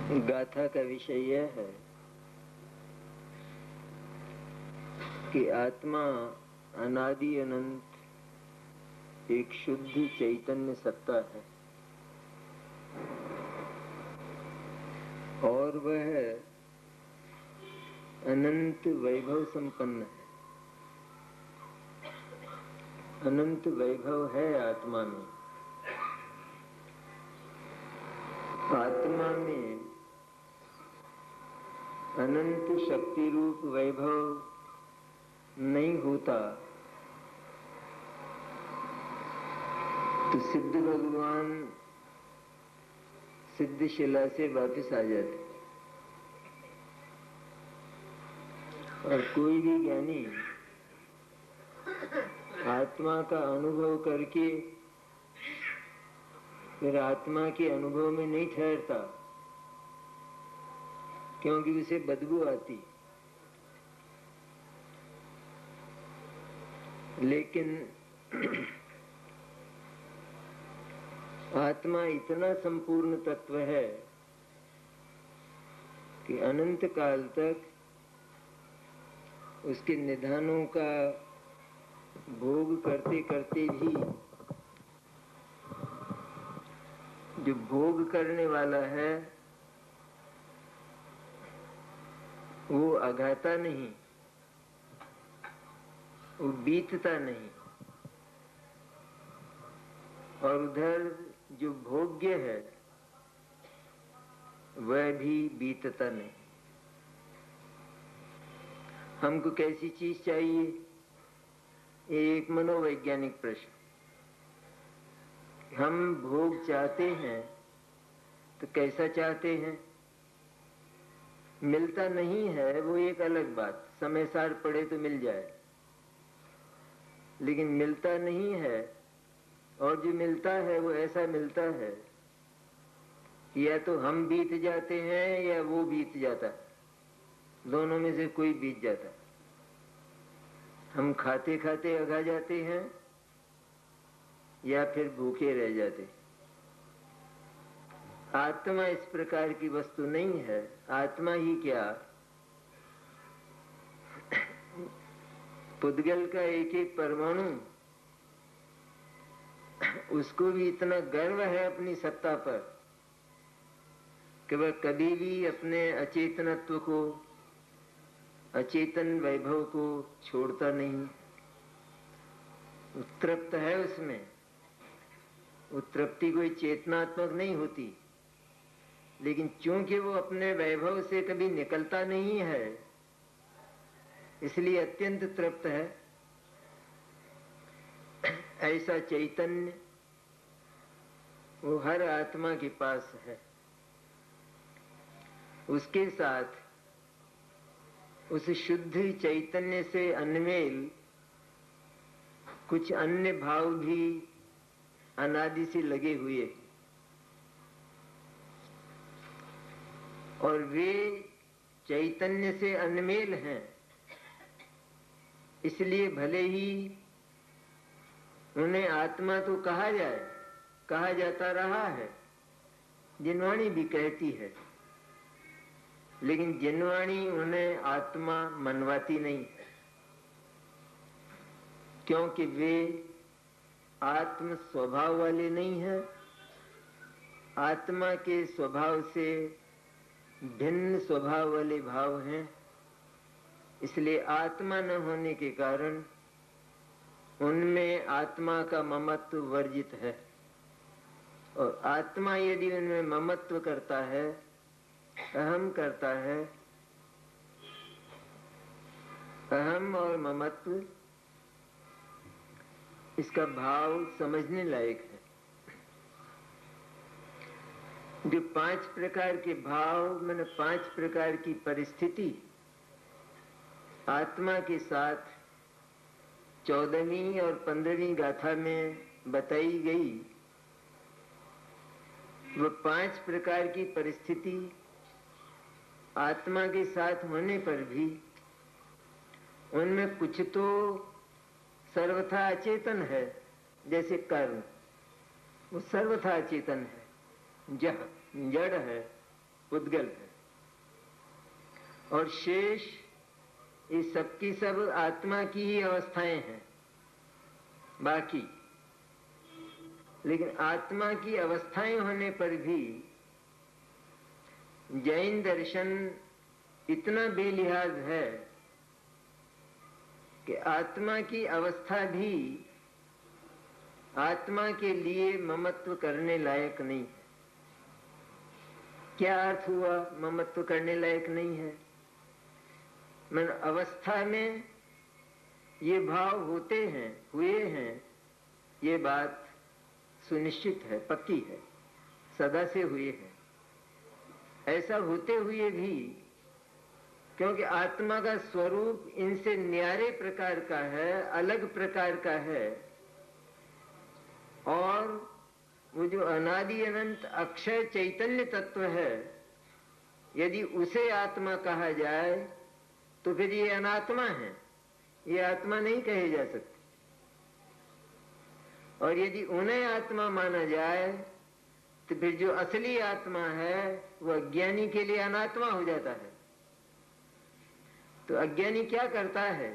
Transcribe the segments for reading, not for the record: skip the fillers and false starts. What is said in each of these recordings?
गाथा का विषय यह है कि आत्मा अनादि अनंत एक शुद्ध चैतन्य सत्ता है और वह अनंत वैभव संपन्न है। अनंत वैभव है आत्मा में। आत्मा में अनंत शक्ति रूप वैभव नहीं होता तो सिद्ध भगवान सिद्ध शिला से वापस आ जाते और कोई भी ज्ञानी आत्मा का अनुभव करके फिर आत्मा के अनुभव में नहीं ठहरता, क्योंकि उसे बदबू आती। लेकिन आत्मा इतना संपूर्ण तत्व है कि अनंत काल तक उसके निधानों का भोग करते करते भी जो भोग करने वाला है वो अघाता नहीं, वो बीतता नहीं, और उधर जो भोग्य है वह भी बीतता नहीं। हमको कैसी चीज चाहिए? ये एक मनोवैज्ञानिक प्रश्न। हम भोग चाहते हैं तो कैसा चाहते हैं? मिलता नहीं है वो एक अलग बात, समय सार पड़े तो मिल जाए, लेकिन मिलता नहीं है। और जो मिलता है वो ऐसा मिलता है कि या तो हम बीत जाते हैं या वो बीत जाता है, दोनों में से कोई बीत जाता है। हम खाते खाते अघा जाते हैं या फिर भूखे रह जाते हैं। आत्मा इस प्रकार की वस्तु नहीं है। आत्मा ही क्या, पुद्गल का एक एक परमाणु, उसको भी इतना गर्व है अपनी सत्ता पर कि वह कभी भी अपने अचेतनत्व को, अचेतन वैभव को छोड़ता नहीं। उत्तृप्त है उसमें। उत्तृप्ति कोई चेतनात्मक नहीं होती, लेकिन चूंकि वो अपने वैभव से कभी निकलता नहीं है इसलिए अत्यंत तृप्त है। ऐसा चैतन्य वो हर आत्मा के पास है। उसके साथ उस शुद्ध चैतन्य से अनमेल कुछ अन्य भाव भी अनादि से लगे हुए, और वे चैतन्य से अनमेल हैं। इसलिए भले ही उन्हें आत्मा तो कहा जाए, कहा जाता रहा है, जिनवाणी भी कहती है, लेकिन जिनवाणी उन्हें आत्मा मनवाती नहीं है, क्योंकि वे आत्म स्वभाव वाले नहीं हैं। आत्मा के स्वभाव से भिन्न स्वभाव वाले भाव हैं। इसलिए आत्मा न होने के कारण उनमें आत्मा का ममत्व वर्जित है, और आत्मा यदि उनमें ममत्व करता है, अहम करता है, अहम और ममत्व, इसका भाव समझने लायक है। जो 5 प्रकार के भाव, मैंने 5 प्रकार की परिस्थिति आत्मा के साथ 14वीं और 15वीं गाथा में बताई गई, वह 5 प्रकार की परिस्थिति आत्मा के साथ होने पर भी उनमें कुछ तो सर्वथा अचेतन है। जैसे कर्म, वो सर्वथा अचेतन है, जड़ है, पुद्गल है, और शेष ये सबकी सब आत्मा की ही अवस्थाएं हैं बाकी। लेकिन आत्मा की अवस्थाएं होने पर भी जैन दर्शन इतना बेलिहाज है कि आत्मा की अवस्था भी आत्मा के लिए ममत्व करने लायक नहीं है। क्या अर्थ हुआ ममत्व करने लायक नहीं है? मन अवस्था में ये भाव होते हैं, हुए हैं, ये बात सुनिश्चित है, पक्की है, सदा से हुए हैं। ऐसा होते हुए भी क्योंकि आत्मा का स्वरूप इनसे न्यारे प्रकार का है, अलग प्रकार का है, और वो जो अनादि अनंत अक्षय चैतन्य तत्व है, यदि उसे आत्मा कहा जाए तो फिर ये अनात्मा है, ये आत्मा नहीं कहे जा सकती। और यदि उन्हें आत्मा माना जाए तो फिर जो असली आत्मा है वो अज्ञानी के लिए अनात्मा हो जाता है। तो अज्ञानी क्या करता है?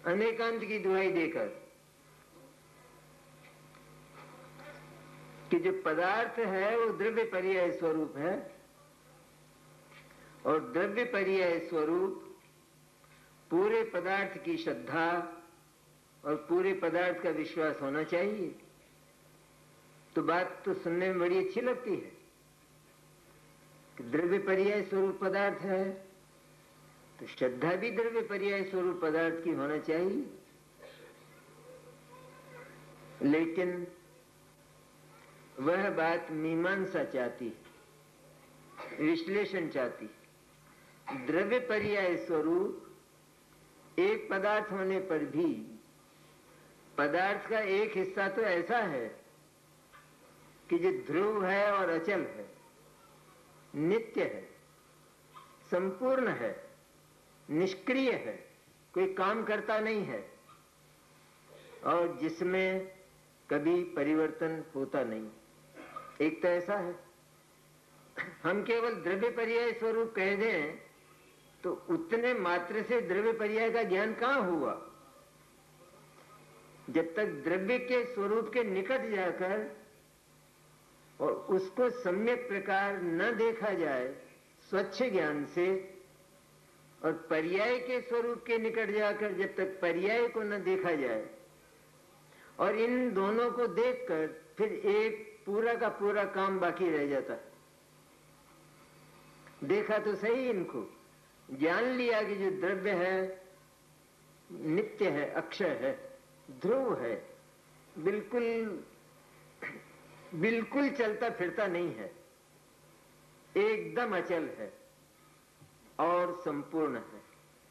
अनेकांत की दुहाई देकर कि जो पदार्थ है वो द्रव्य पर्याय स्वरूप है, और द्रव्य पर्याय स्वरूप पूरे पदार्थ की श्रद्धा और पूरे पदार्थ का विश्वास होना चाहिए। तो बात तो सुनने में बड़ी अच्छी लगती है कि द्रव्य पर्याय स्वरूप पदार्थ है, तो श्रद्धा भी द्रव्य पर्याय स्वरूप पदार्थ की होना चाहिए। लेकिन वह बात मीमांसा चाहती है, विश्लेषण चाहती है। द्रव्य पर्याय स्वरूप एक पदार्थ होने पर भी पदार्थ का एक हिस्सा तो ऐसा है कि जो ध्रुव है और अचल है, नित्य है, संपूर्ण है, निष्क्रिय है, कोई काम करता नहीं है, और जिसमें कभी परिवर्तन होता नहीं। एक तो ऐसा है। हम केवल द्रव्य पर्याय स्वरूप कह दें तो उतने मात्र से द्रव्य पर्याय का ज्ञान कहां हुआ? जब तक द्रव्य के स्वरूप के निकट जाकर और उसको सम्यक प्रकार न देखा जाए स्वच्छ ज्ञान से, और पर्याय के स्वरूप के निकट जाकर जब तक पर्याय को न देखा जाए, और इन दोनों को देखकर फिर एक पूरा का पूरा काम बाकी रह जाता है। देखा तो सही, इनको जान लिया कि जो द्रव्य है नित्य है, अक्षय है, ध्रुव है, बिल्कुल चलता फिरता नहीं है, एकदम अचल है और संपूर्ण है,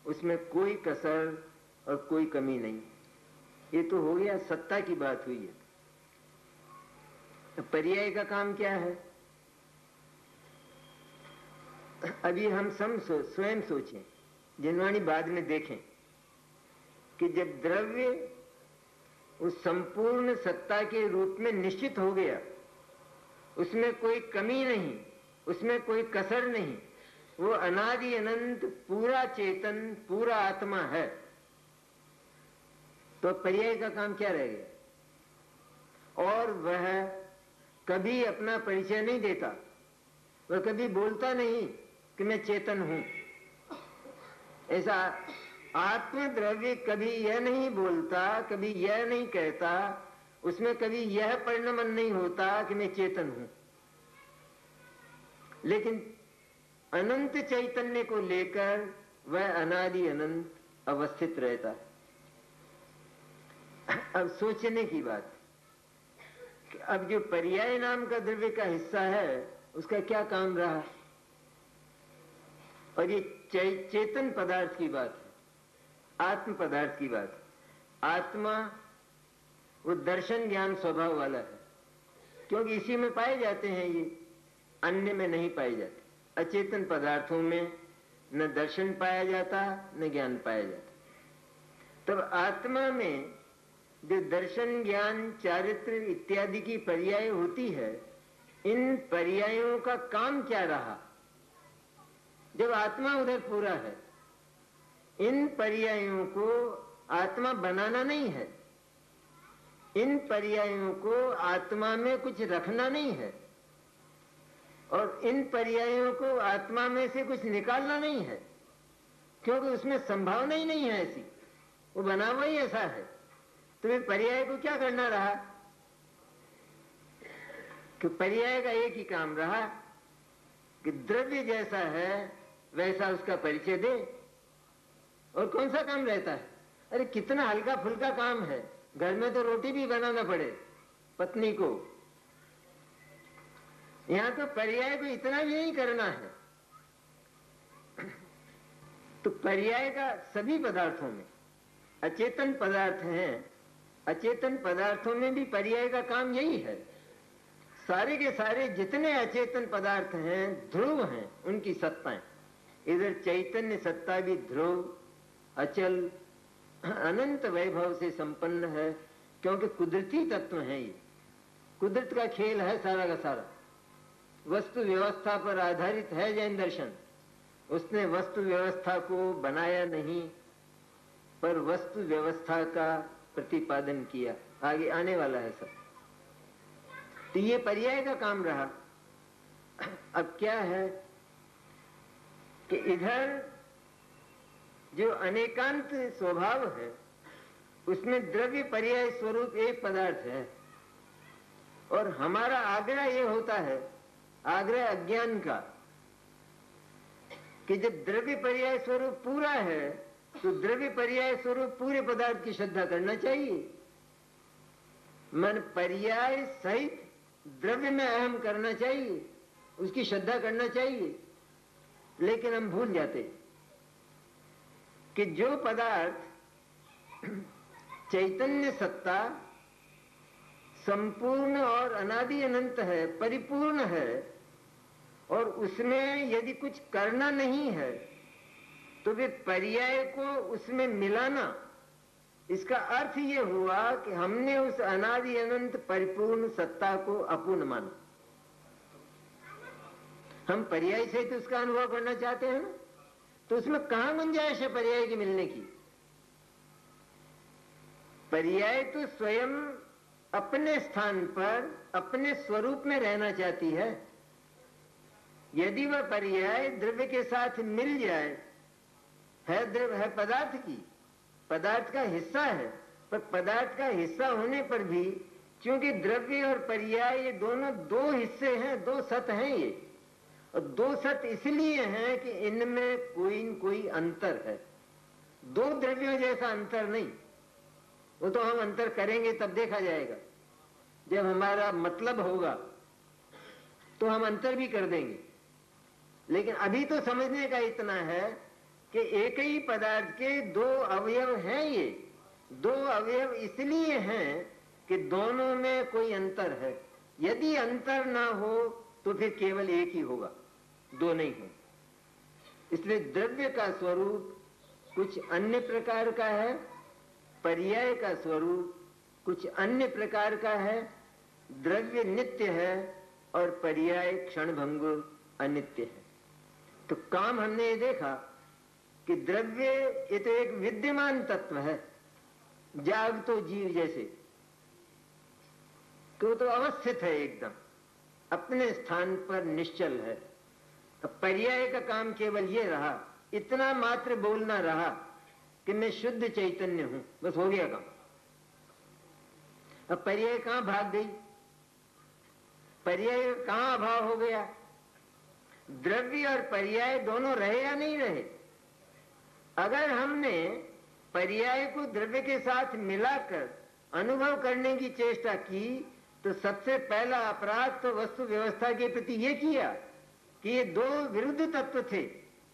उसमें कोई कसर और कोई कमी नहीं। ये तो हो गया, सत्ता की बात हुई है। पर्याय का काम क्या है? अभी हम सब स्वयं सोचें, जिनवाणी बाद में देखें कि जब द्रव्य उस संपूर्ण सत्ता के रूप में निश्चित हो गया, उसमें कोई कमी नहीं, उसमें कोई कसर नहीं, वो अनादि अनंत पूरा चेतन, पूरा आत्मा है, तो पर्याय का काम क्या रह गया? और वह कभी अपना परिचय नहीं देता, वह कभी बोलता नहीं कि मैं चेतन हूं। ऐसा आत्मद्रव्य कभी यह नहीं बोलता, कभी यह नहीं कहता, उसमें कभी यह परिणमन नहीं होता कि मैं चेतन हूं। लेकिन अनंत चैतन्य को लेकर वह अनादि अनंत अवस्थित रहता है। अब सोचने की बात कि अब जो पर्याय नाम का द्रव्य का हिस्सा है उसका क्या काम रहा? और ये चेतन पदार्थ की बात है, आत्म पदार्थ की बात है। आत्मा वो दर्शन ज्ञान स्वभाव वाला है, क्योंकि इसी में पाए जाते हैं, ये अन्य में नहीं पाए जाते। अचेतन पदार्थों में न दर्शन पाया जाता, न ज्ञान पाया जाता। तब आत्मा में जो दर्शन ज्ञान चारित्र इत्यादि की पर्याय होती है, इन पर्यायों का काम क्या रहा जब आत्मा उधर पूरा है। इन पर्यायों को आत्मा बनाना नहीं है, इन पर्यायों को आत्मा में कुछ रखना नहीं है, और इन पर्यायों को आत्मा में से कुछ निकालना नहीं है, क्योंकि उसमें संभावना ही नहीं है ऐसी, वो बना हुआ ही ऐसा है। तो फिर पर्याय को क्या करना रहा कि पर्याय का एक ही काम रहा कि द्रव्य जैसा है वैसा उसका परिचय दे। और कौन सा काम रहता है? अरे कितना हल्का फुल्का काम है, घर में तो रोटी भी बनाना पड़े पत्नी को, यहां तो पर्याय को इतना भी नहीं करना है। तो पर्याय का सभी पदार्थों में, अचेतन पदार्थ हैं, अचेतन पदार्थों में भी पर्याय का काम यही है। सारे के सारे जितने अचेतन पदार्थ हैं ध्रुव हैं, उनकी सत्ताएं। इधर चैतन्य सत्ता भी ध्रुव, अचल, अनंत वैभव से संपन्न है, क्योंकि कुदरती तत्व है। ये कुदरत का खेल है सारा का सारा, वस्तु व्यवस्था पर आधारित है जैन दर्शन। उसने वस्तु व्यवस्था को बनाया नहीं, पर वस्तु व्यवस्था का प्रतिपादन किया, आगे आने वाला है सब। तो ये पर्याय का काम रहा। अब क्या है कि इधर जो अनेकांत स्वभाव है उसमें द्रव्य पर्याय स्वरूप एक पदार्थ है, और हमारा आग्रह ये होता है, आग्रह अज्ञान का, कि जब द्रव्य पर्याय स्वरूप पूरा है तो द्रव्य पर्याय स्वरूप पूरे पदार्थ की श्रद्धा करना चाहिए। मन पर्याय सहित द्रव्य में अहम करना चाहिए, उसकी श्रद्धा करना चाहिए। लेकिन हम भूल जाते कि जो पदार्थ चैतन्य सत्ता संपूर्ण और अनादि अनंत है, परिपूर्ण है, और उसमें यदि कुछ करना नहीं है तो वे पर्याय को उसमें मिलाना, इसका अर्थ ये हुआ कि हमने उस अनादि अनंत परिपूर्ण सत्ता को अपूर्ण माना। हम पर्याय से तो उसका अनुभव करना चाहते हैं ना, तो उसमें कहां गुंजाइश है पर्याय की मिलने की? पर्याय तो स्वयं अपने स्थान पर अपने स्वरूप में रहना चाहती है। यदि वह पर्याय द्रव्य के साथ मिल जाए, है द्रव्य, है पदार्थ की, पदार्थ का हिस्सा है, पर पदार्थ का हिस्सा होने पर भी क्योंकि द्रव्य और पर्याय ये दोनों दो हिस्से हैं, दो सत हैं ये, और दो सत इसलिए हैं कि इनमें कोई न कोई अंतर है। दो द्रव्यों जैसा अंतर नहीं, वो तो हम अंतर करेंगे तब देखा जाएगा, जब हमारा मतलब होगा तो हम अंतर भी कर देंगे। लेकिन अभी तो समझने का इतना है कि एक ही पदार्थ के दो अवयव हैं। ये दो अवयव इसलिए हैं कि दोनों में कोई अंतर है। यदि अंतर ना हो तो फिर केवल एक ही होगा, दो नहीं हो। इसलिए द्रव्य का स्वरूप कुछ अन्य प्रकार का है, पर्याय का स्वरूप कुछ अन्य प्रकार का है। द्रव्य नित्य है और पर्याय क्षणभंगुर अनित्य है। तो काम हमने ये देखा कि द्रव्य ये तो एक विद्यमान तत्व है, जाग तो जीव जैसे, तो अवस्थित है, एकदम अपने स्थान पर निश्चल है। अब पर्याय का काम केवल ये रहा, इतना मात्र बोलना रहा कि मैं शुद्ध चैतन्य हूं, बस हो गया काम। अब पर्याय कहां भाग गई? पर्याय कहां अभाव हो गया? द्रव्य और पर्याय दोनों रहे या नहीं रहे? अगर हमने पर्याय को द्रव्य के साथ मिलाकर अनुभव करने की चेष्टा की तो सबसे पहला अपराध तो वस्तु व्यवस्था के प्रति ये किया कि ये दो विरुद्ध तत्व थे,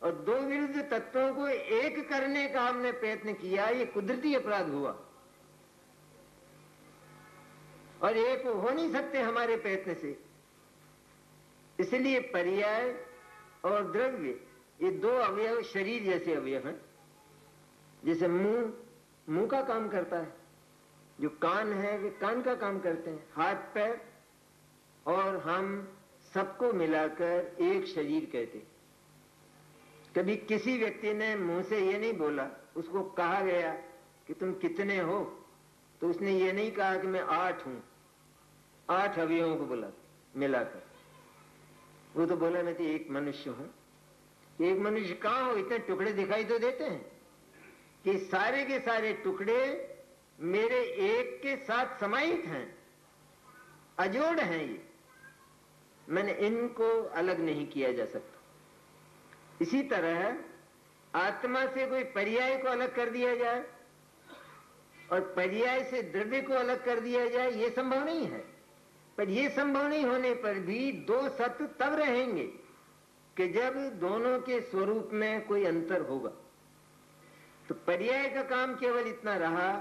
और दो विरुद्ध तत्वों को एक करने का हमने प्रयत्न किया, ये कुदरती अपराध हुआ, और एक हो नहीं सकते हमारे प्रयत्न से। इसलिए पर्याय और द्रव्य ये दो अवयव शरीर जैसे अवयव हैं। जैसे मुंह का काम करता है, जो कान है वे कान का काम करते हैं, हाथ पैर और हम सबको मिलाकर एक शरीर कहते। कभी किसी व्यक्ति ने मुंह से ये नहीं बोला, उसको कहा गया कि तुम कितने हो, तो उसने ये नहीं कहा कि मैं 8 हूं, 8 अवयवों को बोला मिलाकर। वो तो बोला मैं तो एक मनुष्य हूं। एक मनुष्य कहां हो, इतने टुकड़े दिखाई तो देते हैं कि सारे के सारे टुकड़े मेरे एक के साथ समाहित हैं, अजोड़ हैं। ये मैंने इनको अलग नहीं किया जा सकता। इसी तरह आत्मा से कोई पर्याय को अलग कर दिया जाए और पर्याय से द्रव्य को अलग कर दिया जाए, ये संभव नहीं है। पर ये संभव नहीं होने पर भी दो सत्य तब रहेंगे कि जब दोनों के स्वरूप में कोई अंतर होगा। तो पर्याय का काम केवल इतना रहा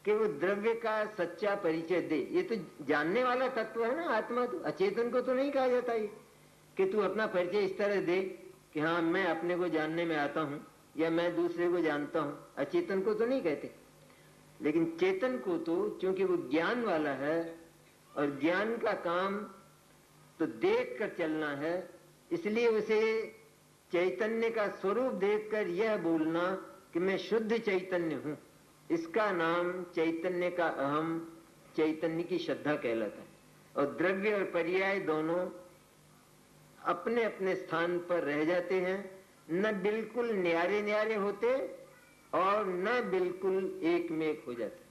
कि वो द्रव्य का सच्चा परिचय दे। ये तो जानने वाला तत्व है ना आत्मा, तो अचेतन को तो नहीं कहा जाता ये कि तू अपना परिचय इस तरह दे कि हाँ मैं अपने को जानने में आता हूं या मैं दूसरे को जानता हूं। अचेतन को तो नहीं कहते, लेकिन चेतन को तो, चूंकि वो ज्ञान वाला है और ज्ञान का काम तो देख कर चलना है, इसलिए उसे चैतन्य का स्वरूप देखकर यह बोलना कि मैं शुद्ध चैतन्य हूं, इसका नाम चैतन्य का अहम, चैतन्य की श्रद्धा कहलाता है। और द्रव्य और पर्याय दोनों अपने अपने स्थान पर रह जाते हैं, न बिल्कुल न्यारे न्यारे होते और न बिल्कुल एक में एक हो जाते।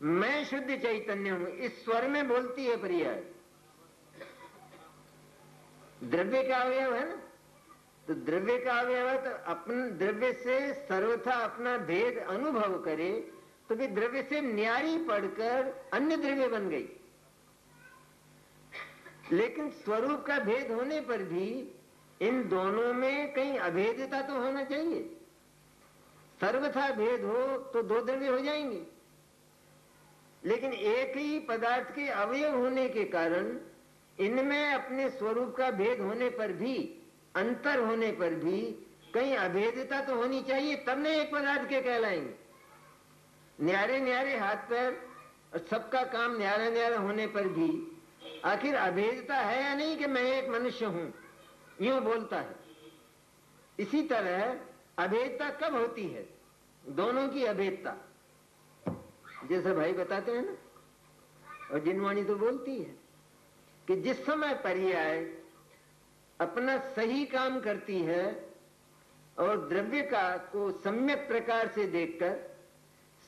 मैं शुद्ध चैतन्य हूं, इस स्वर में बोलती है पर्याय। द्रव्य का अवयव है ना, तो द्रव्य का अवयव है, तो अपन द्रव्य से सर्वथा अपना भेद अनुभव करे तो भी द्रव्य से न्यारी पढ़कर अन्य द्रव्य बन गई। लेकिन स्वरूप का भेद होने पर भी इन दोनों में कहीं अभेदता तो होना चाहिए। सर्वथा भेद हो तो दो द्रव्य हो जाएंगे, लेकिन एक ही पदार्थ के अवयव होने के कारण इनमें अपने स्वरूप का भेद होने पर भी, अंतर होने पर भी कहीं अभेदता तो होनी चाहिए, तब नहीं एक पदार्थ के कहलाएंगे। न्यारे न्यारे हाथ पैर और सबका काम न्यारा न्यारा होने पर भी आखिर अभेदता है या नहीं कि मैं एक मनुष्य हूं, यूं बोलता है। इसी तरह अभेदता कब होती है, दोनों की अभेदता, जैसे भाई बताते हैं ना, और जिनवाणी तो बोलती है कि जिस समय पर्याय अपना सही काम करती है और द्रव्य का को सम्यक प्रकार से देखकर,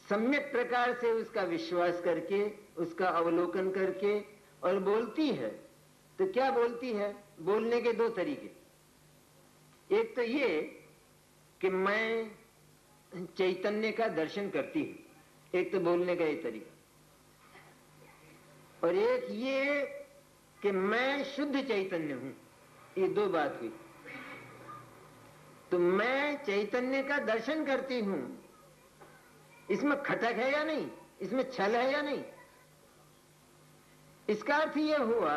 सम्यक प्रकार से उसका विश्वास करके, उसका अवलोकन करके और बोलती है, तो क्या बोलती है? बोलने के दो तरीके। एक तो ये कि मैं चैतन्य का दर्शन करती हूं, एक तो बोलने का ये तरीका, और एक ये कि मैं शुद्ध चैतन्य हूं। ये दो बात हुई। तो मैं चैतन्य का दर्शन करती हूं, इसमें खटक है या नहीं, इसमें छल है या नहीं। इसका अर्थ यह हुआ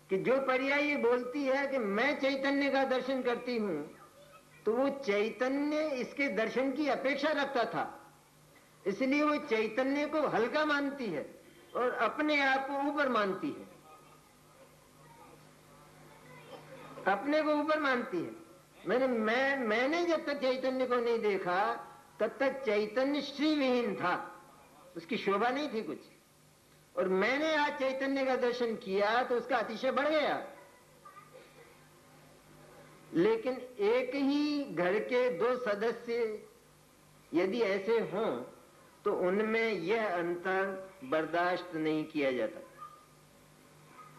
कि जो पर्याय ये बोलती है कि मैं चैतन्य का दर्शन करती हूं, तो वो चैतन्य इसके दर्शन की अपेक्षा रखता था, इसलिए वो चैतन्य को हल्का मानती है और अपने आप को ऊपर मानती है, अपने को ऊपर मानती है। मैंने जब तक चैतन्य को नहीं देखा तब तक चैतन्य श्री विहीन था, उसकी शोभा नहीं थी कुछ, और मैंने आज चैतन्य का दर्शन किया तो उसका अतिशय बढ़ गया। लेकिन एक ही घर के दो सदस्य यदि ऐसे हों तो उनमें यह अंतर बर्दाश्त नहीं किया जाता।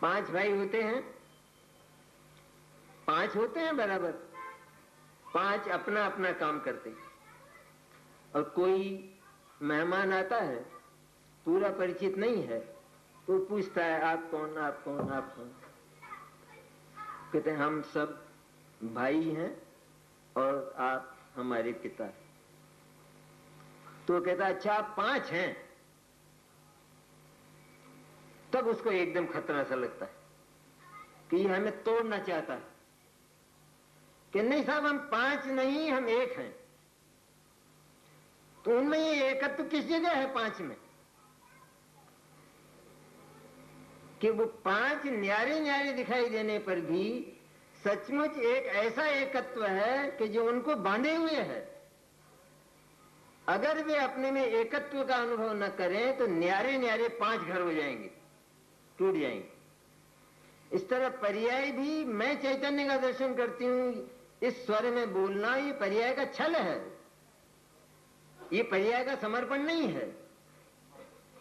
5 भाई होते हैं, 5 होते हैं बराबर, 5 अपना अपना काम करते हैं, और कोई मेहमान आता है, पूरा परिचित नहीं है, तो पूछता है आप कौन, आप कौन, आप कौन। कहते हैं हम सब भाई हैं और आप हमारे पिता हैं। तो कहता अच्छा आप 5 हैं। तब उसको एकदम खतरा सा लगता है कि ये हमें तोड़ना चाहता है, कि नहीं साहब हम 5 नहीं, हम 1 हैं। तो उनमें ये एकत्व किस जगह है 5 में? कि वो 5 न्यारे न्यारे दिखाई देने पर भी सचमुच एक ऐसा एकत्व है कि जो उनको बांधे हुए है। अगर वे अपने में एकत्व का अनुभव न करें तो न्यारे न्यारे 5 घर हो जाएंगे, टूट जाएंगे। इस तरह पर्याय भी, मैं चैतन्य का दर्शन करती हूं, इस स्वर में बोलना ये पर्याय का छल है, ये पर्याय का समर्पण नहीं है।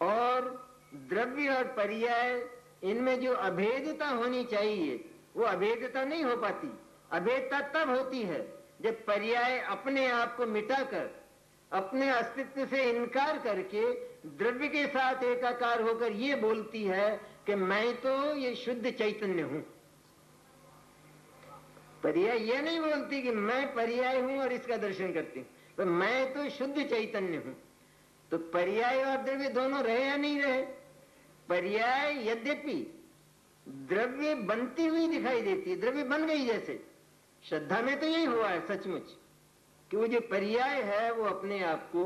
और द्रव्य और पर्याय, इनमें जो अभेदता होनी चाहिए वो अभेदता नहीं हो पाती। अभेदता तब होती है जब पर्याय अपने आप को मिटाकर, अपने अस्तित्व से इनकार करके द्रव्य के साथ एकाकार होकर ये बोलती है कि मैं तो ये शुद्ध चैतन्य हूं। पर्याय ये नहीं बोलती कि मैं पर्याय हूं और इसका दर्शन करती हूं, तो मैं तो शुद्ध चैतन्य हूं। तो पर्याय और द्रव्य दोनों रहे या नहीं रहे? पर्याय यद्यपि द्रव्य बनती हुई दिखाई देती है, द्रव्य बन गई जैसे, श्रद्धा में तो यही हुआ है सचमुच कि वो जो पर्याय है वो अपने आप को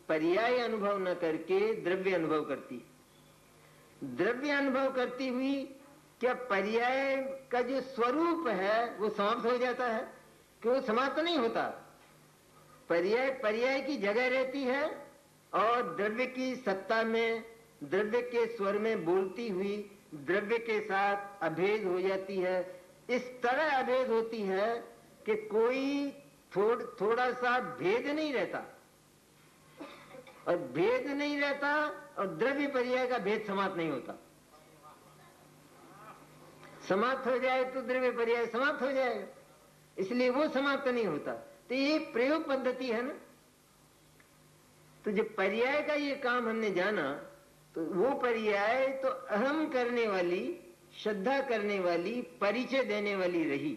पर्याय अनुभव न करके द्रव्य अनुभव करती है। द्रव्य अनुभव करती हुई क्या पर्याय का जो स्वरूप है वो समाप्त हो जाता है? कि वो समाप्त नहीं होता। पर्याय पर्याय की जगह रहती है और द्रव्य की सत्ता में, द्रव्य के स्वर में बोलती हुई द्रव्य के साथ अभेद हो जाती है। इस तरह अभेद होती है कि कोई थोड़ा सा भेद नहीं रहता, और भेद नहीं रहता और द्रव्य पर्याय का भेद समाप्त नहीं होता। समाप्त हो जाए तो द्रव्य पर्याय समाप्त हो जाएगा, इसलिए वो समाप्त नहीं होता। तो ये प्रयोग पद्धति है ना। तो जब पर्याय का ये काम हमने जाना तो वो पर्याय तो अहम करने वाली, श्रद्धा करने वाली, परिचय देने वाली रही।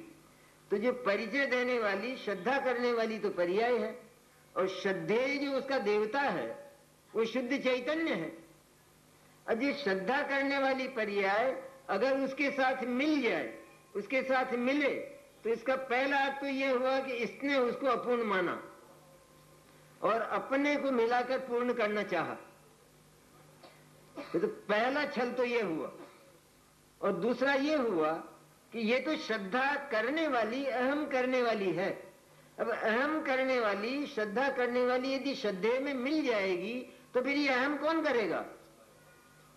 तो जो परिचय देने वाली, श्रद्धा करने वाली तो पर्याय है, और श्रद्धेय जो उसका देवता है वो शुद्ध चैतन्य है। अब ये श्रद्धा करने वाली पर्याय अगर उसके साथ मिल जाए, उसके साथ मिले, तो इसका पहला अर्थ तो ये हुआ कि इसने उसको अपूर्ण माना और अपने को मिलाकर पूर्ण करना चाहा। तो पहला छल तो ये हुआ। और दूसरा ये हुआ कि ये तो श्रद्धा करने वाली, अहम करने वाली है। अब अहम करने वाली, श्रद्धा करने वाली यदि श्रद्धेय में मिल जाएगी तो फिर ये अहम कौन करेगा?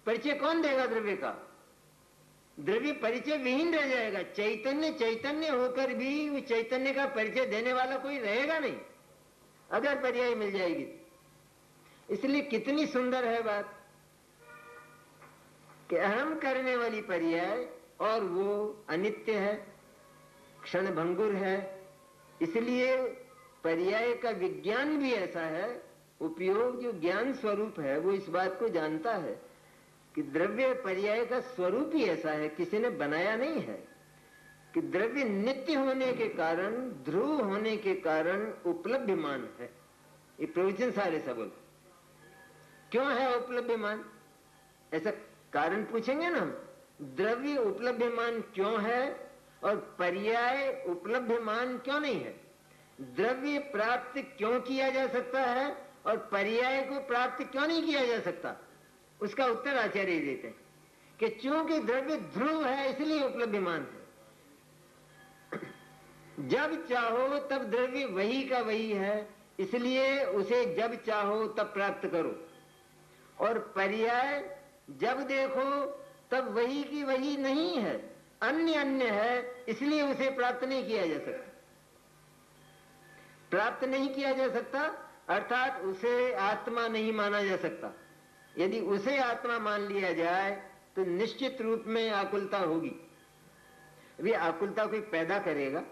परिचय कौन देगा द्रव्य का? द्रव्य परिचय विहीन रह जाएगा। चैतन्य चैतन्य होकर भी उस चैतन्य का परिचय देने वाला कोई रहेगा नहीं अगर पर्याय मिल जाएगी। इसलिए कितनी सुंदर है बात कि अहम करने वाली पर्याय, और वो अनित्य है, क्षण भंगुर है। इसलिए पर्याय का विज्ञान भी ऐसा है, उपयोग जो ज्ञान स्वरूप है वो इस बात को जानता है कि द्रव्य पर्याय का स्वरूप ही ऐसा है, किसी ने बनाया नहीं है। कि द्रव्य नित्य होने के कारण, ध्रुव होने के कारण उपलब्धमान है। ये प्रवचन सारे सबल क्यों है उपलब्धमान? ऐसा कारण पूछेंगे ना हम। द्रव्य उपलब्धमान क्यों है और पर्याय उपलब्धमान क्यों नहीं है? द्रव्य प्राप्त क्यों किया जा सकता है और पर्याय को प्राप्त क्यों नहीं किया जा सकता? उसका उत्तर आचार्य देते हैं कि चूंकि द्रव्य ध्रुव है इसलिए उपलब्धमान है। जब चाहो तब द्रव्य वही का वही है, इसलिए उसे जब चाहो तब प्राप्त करो। और पर्याय जब देखो तब वही की वही नहीं है, अन्य अन्य है, इसलिए उसे प्राप्त नहीं किया जा सकता। प्राप्त नहीं किया जा सकता अर्थात उसे आत्मा नहीं माना जा सकता। यदि उसे आत्मा मान लिया जाए तो निश्चित रूप में आकुलता होगी। ये आकुलता कोई पैदा करेगा?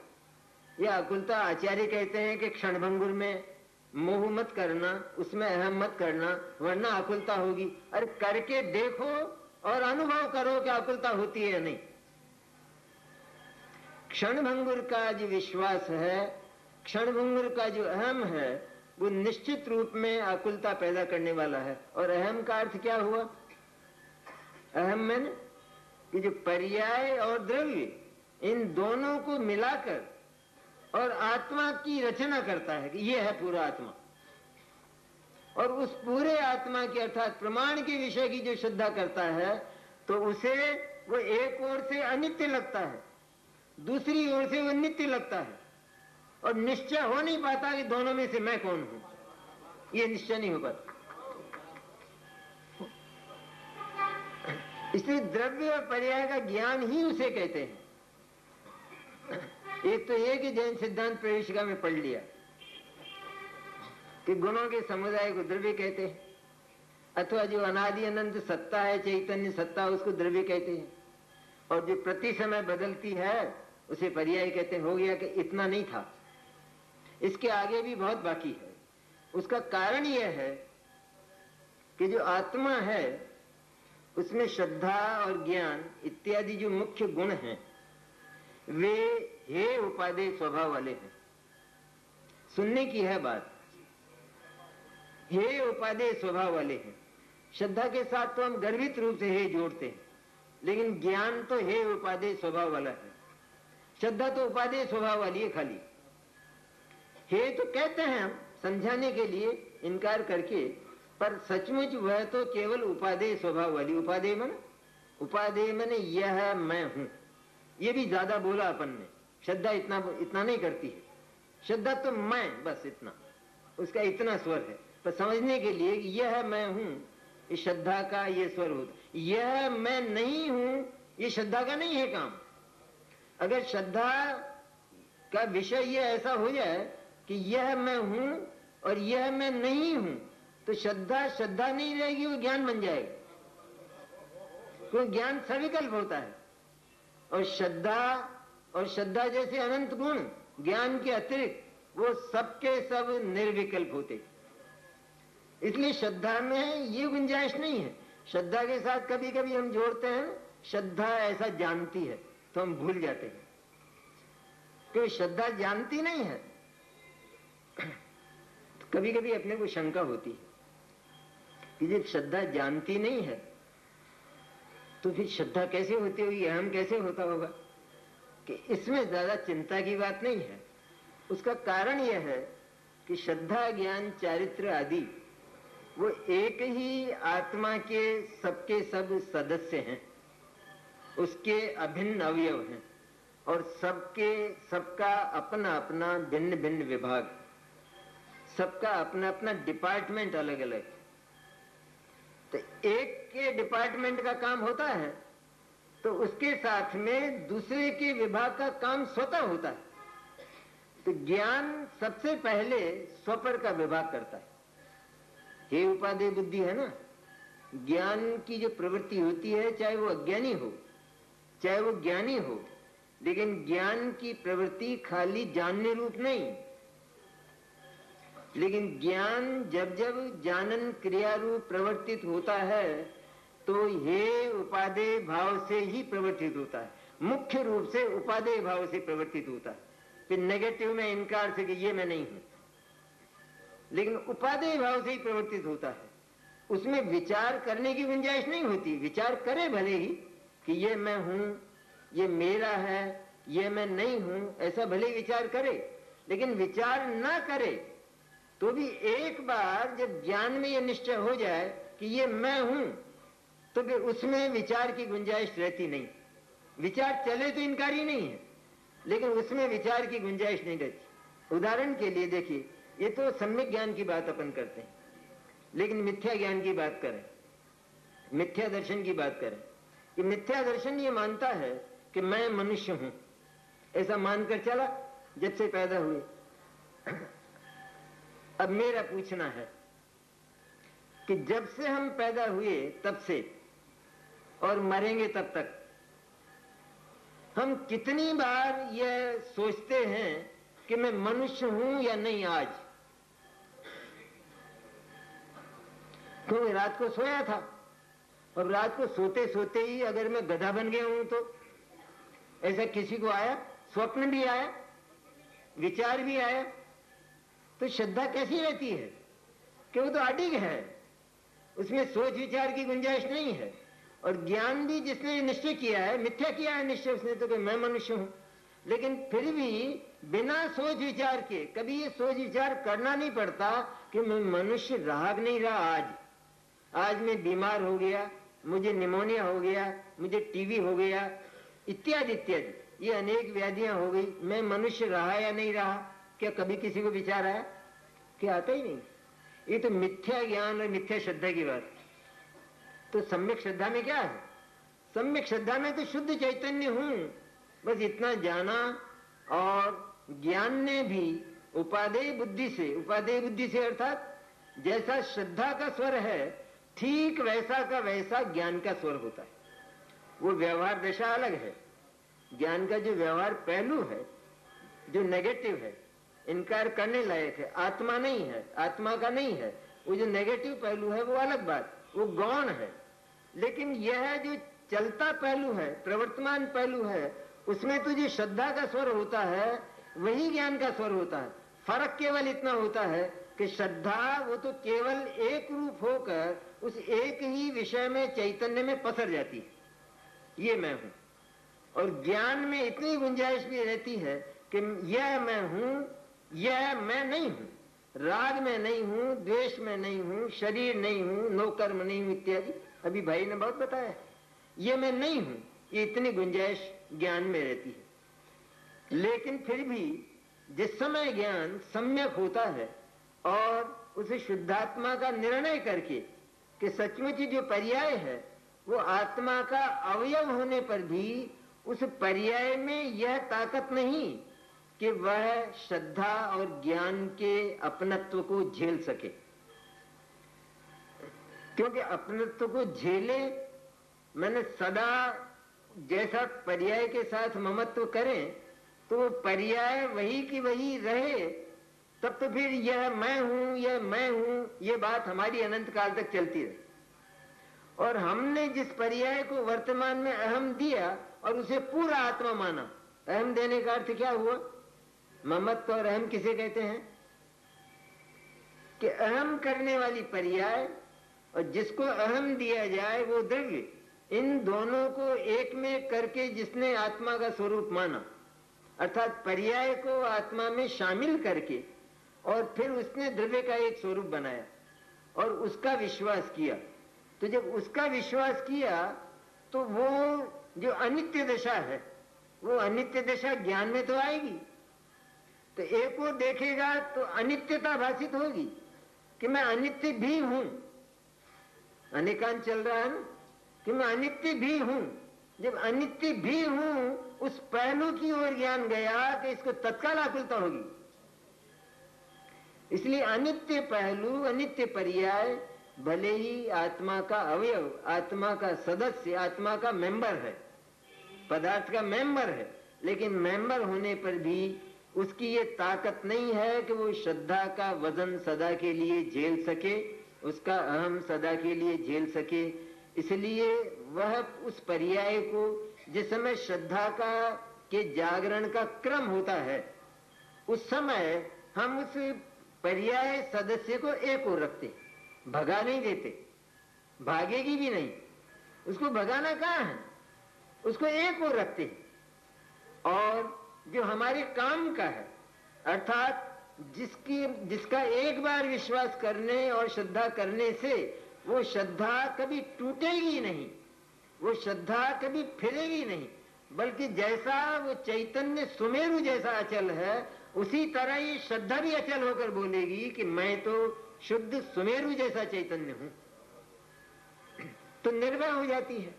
यह आकुलता आचार्य कहते हैं कि क्षणभंगुर में मोह मत करना, उसमें अहम मत करना, वरना आकुलता होगी। अरे करके देखो और अनुभव करो कि आकुलता होती है या नहीं। क्षणभंगुर का जो विश्वास है, क्षणभंगुर का जो अहम है, वो निश्चित रूप में आकुलता पैदा करने वाला है। और अहम का अर्थ क्या हुआ? अहम में कि जो पर्याय और द्रव्य, इन दोनों को मिलाकर और आत्मा की रचना करता है कि ये है पूरा आत्मा। और उस पूरे आत्मा की अर्थात प्रमाण के विषय की जो श्रद्धा करता है, तो उसे वो एक ओर से अनित्य लगता है, दूसरी ओर से वो नित्य लगता है, और निश्चय हो नहीं पाता कि दोनों में से मैं कौन हूं। ये निश्चय नहीं हो पाता। इसलिए द्रव्य और पर्याय का ज्ञान ही उसे कहते हैं। एक तो ये कि जैन सिद्धांत प्रवेशिका में पढ़ लिया कि गुणों के समुदाय को द्रव्य कहते हैं, अथवा जो अनादि अनंत सत्ता है, चैतन्य सत्ता, उसको द्रव्य कहते हैं, और जो प्रति समय बदलती है उसे पर्याय कहते हैं। हो गया कि इतना नहीं था, इसके आगे भी बहुत बाकी है। उसका कारण यह है कि जो आत्मा है उसमें श्रद्धा और ज्ञान इत्यादि जो मुख्य गुण हैं वे हे उपादेय स्वभाव वाले हैं। सुनने की है बात, हे उपादेय स्वभाव वाले हैं। श्रद्धा के साथ तो हम गर्वित रूप से हे जोड़ते हैं, लेकिन ज्ञान तो हे उपादेय स्वभाव वाला है। श्रद्धा तो उपादेय स्वभाव वाली है खाली। हे तो कहते हैं हम समझाने के लिए इनकार करके, पर सचमुच वह तो केवल उपादेय स्वभाव वाली। उपादेय मन यह मैं हूं। ये भी ज्यादा बोला अपन ने। श्रद्धा इतना नहीं करती है। श्रद्धा तो मैं, बस इतना, उसका इतना स्वर है। पर समझने के लिए यह मैं हूं, इस श्रद्धा का ये स्वर होता। यह मैं नहीं हूं, ये श्रद्धा का नहीं है काम। अगर श्रद्धा का विषय ये ऐसा हो जाए कि यह मैं हूं और यह मैं नहीं हूं, तो श्रद्धा नहीं रहेगी, वो ज्ञान बन जाएगा। क्योंकि ज्ञान सविकल्प होता है, और श्रद्धा जैसे अनंत गुण ज्ञान के अतिरिक्त वो सबके सब निर्विकल्प होते। इसलिए श्रद्धा में ये गुंजाइश नहीं है। श्रद्धा के साथ कभी कभी हम जोड़ते हैं श्रद्धा ऐसा जानती है, तो हम भूल जाते हैं, क्योंकि श्रद्धा जानती नहीं है। तो कभी कभी अपने को शंका होती है कि जब श्रद्धा जानती नहीं है तो फिर श्रद्धा कैसे होती होगी, अहम कैसे होता होगा। कि इसमें ज्यादा चिंता की बात नहीं है। उसका कारण यह है कि श्रद्धा, ज्ञान, चारित्र आदि वो एक ही आत्मा के सबके सब सदस्य हैं, उसके अभिन्न अवयव हैं, और सबका अपना अपना भिन्न भिन्न विभाग, सबका अपना अपना डिपार्टमेंट अलग अलग है। तो एक के डिपार्टमेंट का काम होता है तो उसके साथ में दूसरे के विभाग का काम स्वतः होता है। तो ज्ञान सबसे पहले स्वपर का विभाग करता है। हे उपादेय बुद्धि है ना, ज्ञान की जो प्रवृत्ति होती है, चाहे वो अज्ञानी हो चाहे वो ज्ञानी हो, लेकिन ज्ञान की प्रवृत्ति खाली जानने रूप नहीं, लेकिन ज्ञान जब जब जानन क्रिया रूप प्रवर्तित होता है तो हे उपादेय भाव से ही प्रवर्तित होता है। मुख्य रूप से उपादेय भाव से प्रवर्तित होता है। फिर नेगेटिव में इनकार से कि ये मैं नहीं हूं, लेकिन उपादेय भाव से ही प्रवर्तित होता है। उसमें विचार करने की गुंजाइश नहीं होती। विचार करे भले ही कि ये मैं हूं, ये मेरा है, ये मैं नहीं हूं, ऐसा भले विचार करे, लेकिन विचार ना करे तो भी एक बार जब ज्ञान में यह निश्चय हो जाए कि ये मैं हूं, तो फिर उसमें विचार की गुंजाइश रहती नहीं। विचार चले तो इनकारी नहीं है, लेकिन उसमें विचार की गुंजाइश नहीं रहती। उदाहरण के लिए देखिए, ये तो सम्यक ज्ञान की बात अपन करते हैं, लेकिन मिथ्या ज्ञान की बात करें, मिथ्या दर्शन की बात करें, कि मिथ्या दर्शन ये मानता है कि मैं मनुष्य हूं, ऐसा मानकर चला जब से पैदा हुए। अब मेरा पूछना है कि जब से हम पैदा हुए तब से और मरेंगे तब तक हम कितनी बार यह सोचते हैं कि मैं मनुष्य हूं या नहीं आज। क्योंकि रात को सोया था, और रात को सोते सोते ही अगर मैं गधा बन गया हूं तो ऐसा किसी को आया, स्वप्न भी आया, विचार भी आया, तो श्रद्धा कैसी रहती है कि वो तो अडिग है, उसमें सोच विचार की गुंजाइश नहीं है। और ज्ञान भी जिसने निश्चय किया है, मिथ्या किया है निश्चय उसने, तो कि मैं मनुष्य हूं, लेकिन फिर भी बिना सोच विचार के कभी ये सोच विचार करना नहीं पड़ता कि मैं मनुष्य रहा कि नहीं रहा। आज मैं बीमार हो गया, मुझे निमोनिया हो गया, मुझे टीवी हो गया, इत्यादि इत्यादि, ये अनेक व्याधियां हो गई। मैं मनुष्य रहा या नहीं रहा, क्या कभी किसी को विचार आया? क्या आता ही नहीं। ये तो मिथ्या ज्ञान और मिथ्या श्रद्धा की बात। तो सम्यक श्रद्धा में क्या है? सम्यक श्रद्धा में तो शुद्ध चैतन्य हूं, बस इतना जाना। और ज्ञान ने भी उपादेय बुद्धि से अर्थात जैसा श्रद्धा का स्वर है ठीक वैसा का वैसा ज्ञान का स्वर होता है। वो व्यवहार दशा अलग है। ज्ञान का जो व्यवहार पहलू है, जो नेगेटिव है, इनकार करने लायक है, आत्मा नहीं है, आत्मा का नहीं है, वो जो नेगेटिव पहलू है वो अलग बात, वो गौण है। लेकिन यह जो चलता पहलू है, प्रवर्तमान पहलू है, उसमें तो जो श्रद्धा का स्वर होता है वही ज्ञान का स्वर होता है। फर्क केवल इतना होता है कि श्रद्धा वो तो केवल एक रूप होकर उस एक ही विषय में, चैतन्य में पसर जाती है, ये मैं हूं। और ज्ञान में इतनी गुंजाइश भी रहती है कि यह मैं हूं, यह मैं नहीं हूं, राग में नहीं हूं, द्वेष में नहीं हूं, शरीर नहीं हूं, नौकर्म नहीं हूं इत्यादि। अभी भाई ने बहुत बताया, ये मैं नहीं हूं, ये इतनी गुंजाइश ज्ञान में रहती है। लेकिन फिर भी जिस समय ज्ञान सम्यक होता है और उसे शुद्धात्मा का निर्णय करके कि सचमुच जो पर्याय है वो आत्मा का अवयव होने पर भी उस पर्याय में यह ताकत नहीं कि वह श्रद्धा और ज्ञान के अपनत्व को झेल सके। क्योंकि अपनत्व को झेले मैंने सदा जैसा पर्याय के साथ ममत्व करें तो वो पर्याय वही की वही रहे, तब तो फिर यह मैं हूं, यह मैं हूं, ये बात हमारी अनंत काल तक चलती रहे। और हमने जिस पर्याय को वर्तमान में अहम दिया और उसे पूरा आत्मा माना, अहम देने का अर्थ क्या हुआ? ममत्व और अहम किसे कहते हैं? कि अहम करने वाली पर्याय और जिसको अहम दिया जाए वो द्रव्य, इन दोनों को एक में करके जिसने आत्मा का स्वरूप माना, अर्थात पर्याय को आत्मा में शामिल करके और फिर उसने द्रव्य का एक स्वरूप बनाया और उसका विश्वास किया। तो जब उसका विश्वास किया तो वो जो अनित्य दशा है, वो अनित्य दशा ज्ञान में तो आएगी। तो एक को देखेगा तो अनित्यता भाषित होगी कि मैं अनित्य भी हूं। अनेकांत चल रहा है ना कि मैं अनित्य भी हूं। जब अनित्य भी हूं, उस पहलू की ओर ज्ञान गया कि इसको तत्काल आकुलता होगी। इसलिए अनित्य पहलू, अनित्य पर्याय भले ही आत्मा का अवयव, आत्मा का सदस्य, आत्मा का मेंबर है, पदार्थ का मेंबर है, लेकिन मेंबर होने पर भी उसकी ये ताकत नहीं है कि वो श्रद्धा का वजन सदा के लिए झेल सके, उसका अहम सदा के लिए झेल सके। इसलिए वह उस पर्याय को जिस समय श्रद्धा का के जागरण का क्रम होता है, उस समय हम उस पर्याय सदस्य को एक ओर रखते, भगा नहीं देते, भागेगी भी नहीं। उसको भगाना कहाँ है? उसको एक ओर रखते और जो हमारे काम का है, अर्थात जिसका एक बार विश्वास करने और श्रद्धा करने से वो श्रद्धा कभी टूटेगी नहीं, वो श्रद्धा कभी फिरेगी नहीं, बल्कि जैसा वो चैतन्य सुमेरु जैसा अचल है, उसी तरह ये श्रद्धा भी अचल होकर बोलेगी कि मैं तो शुद्ध सुमेरु जैसा चैतन्य हूं। तो निर्भय हो जाती है,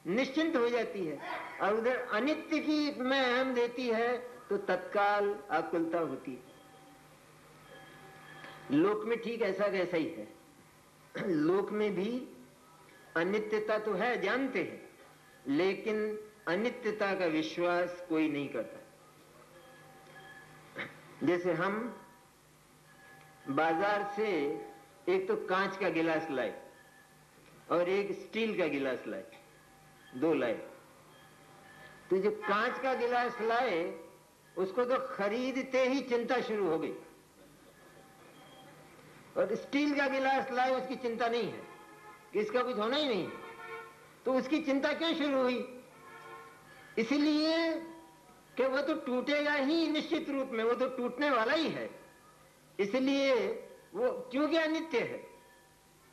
निश्चिंत हो जाती है। और उधर अनित्य की में अहम देती है तो तत्काल आकुलता होती है। लोक में ठीक ऐसा कैसा ही है। लोक में भी अनित्यता तो है, जानते हैं, लेकिन अनित्यता का विश्वास कोई नहीं करता। जैसे हम बाजार से एक तो कांच का गिलास लाए और एक स्टील का गिलास लाए, दो लाए। तो जो कांच का गिलास लाए उसको तो खरीदते ही चिंता शुरू हो गई, और स्टील का गिलास लाए उसकी चिंता नहीं है कि इसका कुछ होना ही नहीं है। तो उसकी चिंता क्यों शुरू हुई? इसलिए कि वो तो टूटेगा ही निश्चित रूप में, वो तो टूटने वाला ही है। इसलिए वो क्योंकि अनित्य है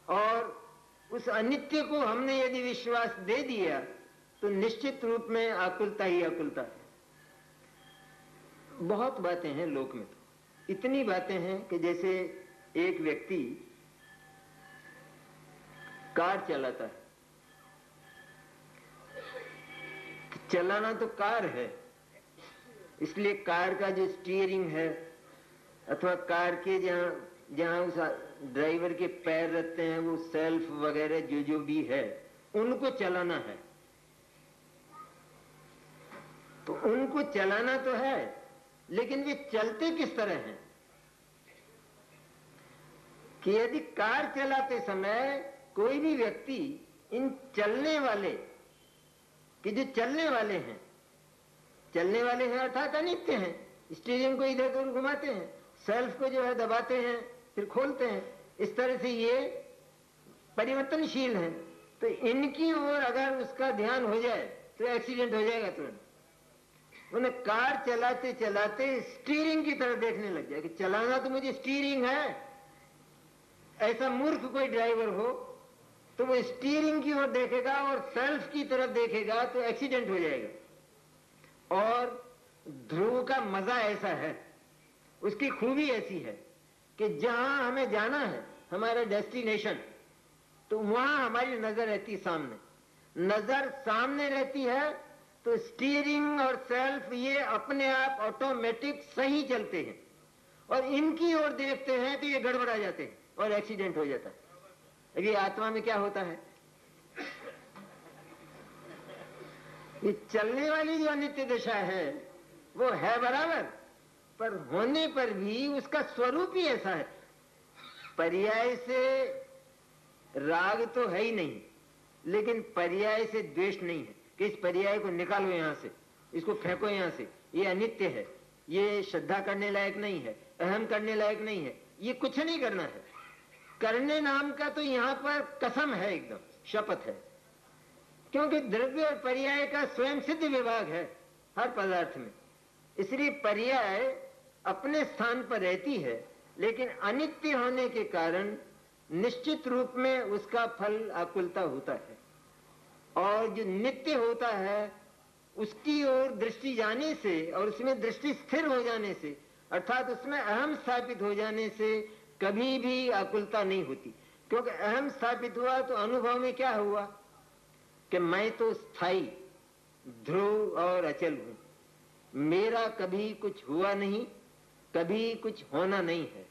और उस अनित्य को हमने यदि विश्वास दे दिया तो निश्चित रूप में आकुलता ही आकुलता है। बहुत बातें हैं लोक में, तो इतनी बातें हैं कि जैसे एक व्यक्ति कार चलाता है, चलाना तो कार है, इसलिए कार का जो स्टीयरिंग है अथवा कार के जहां उस ड्राइवर के पैर रहते हैं, वो सेल्फ वगैरह जो जो भी है, उनको चलाना है। तो उनको चलाना तो है, लेकिन वे चलते किस तरह हैं कि यदि कार चलाते समय कोई भी व्यक्ति इन चलने वाले कि जो चलने वाले हैं अर्थात अनित्य हैं, स्टीयरिंग को इधर उधर घुमाते हैं, सेल्फ को जो है दबाते हैं फिर खोलते हैं, इस तरह से ये परिवर्तनशील हैं। तो इनकी ओर अगर उसका ध्यान हो जाए तो एक्सीडेंट हो जाएगा तुरंत। उन्हें कार चलाते चलाते स्टीयरिंग की तरफ देखने लग जाए कि चलाना तो मुझे स्टीयरिंग है। ऐसा मूर्ख कोई ड्राइवर हो तो वो स्टीयरिंग की ओर देखेगा और सेल्फ की तरफ देखेगा तो एक्सीडेंट हो जाएगा। और ध्रुव का मजा ऐसा है, उसकी खूबी ऐसी है कि जहां हमें जाना है, हमारा डेस्टिनेशन, तो वहां हमारी नजर रहती सामने। नजर सामने रहती है तो स्टीयरिंग और सेल्फ ये अपने आप ऑटोमेटिक सही चलते हैं, और इनकी ओर देखते हैं तो ये गड़बड़ा जाते हैं और एक्सीडेंट हो जाता है। अभी आत्मा में क्या होता है, ये चलने वाली जो अनित्य दशा है वो है बराबर, पर होने पर भी उसका स्वरूप ही ऐसा है। पर्याय से राग तो है ही नहीं, लेकिन पर्याय से द्वेष नहीं है कि इस पर्याय को निकालो यहां से, इसको फेंको यहां से, ये अनित्य है, ये श्रद्धा करने लायक नहीं है, अहम करने लायक नहीं है, ये कुछ नहीं करना है। करने नाम का तो यहां पर कसम है, एकदम शपथ है, क्योंकि द्रव्य और पर्याय का स्वयं सिद्ध विभाग है हर पदार्थ में। इसलिए पर्याय अपने स्थान पर रहती है, लेकिन अनित्य होने के कारण निश्चित रूप में उसका फल आकुलता होता है। और जो नित्य होता है उसकी ओर दृष्टि जाने से और उसमें दृष्टि स्थिर हो जाने से, अर्थात उसमें अहम स्थापित हो जाने से कभी भी आकुलता नहीं होती। क्योंकि अहम स्थापित हुआ तो अनुभव में क्या हुआ कि मैं तो स्थायी, ध्रुव और अचल हूं, मेरा कभी कुछ हुआ नहीं, कभी कुछ होना नहीं है,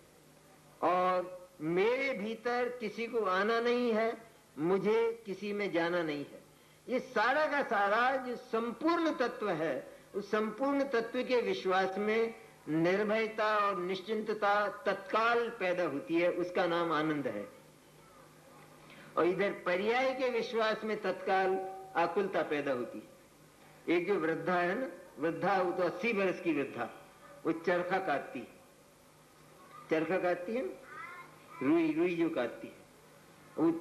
और मेरे भीतर किसी को आना नहीं है, मुझे किसी में जाना नहीं है। ये सारा का सारा जो संपूर्ण तत्व है, उस संपूर्ण तत्व के विश्वास में निर्भयता और निश्चिंतता तत्काल पैदा होती है, उसका नाम आनंद है। और इधर पर्याय के विश्वास में तत्काल आकुलता पैदा होती है। एक जो वृद्धा है ना, वृद्धा, वो तो 80 वर्ष की वृद्धा, वो चरखा काटती है, चरखा काटती है, रुई जो काटती है, वो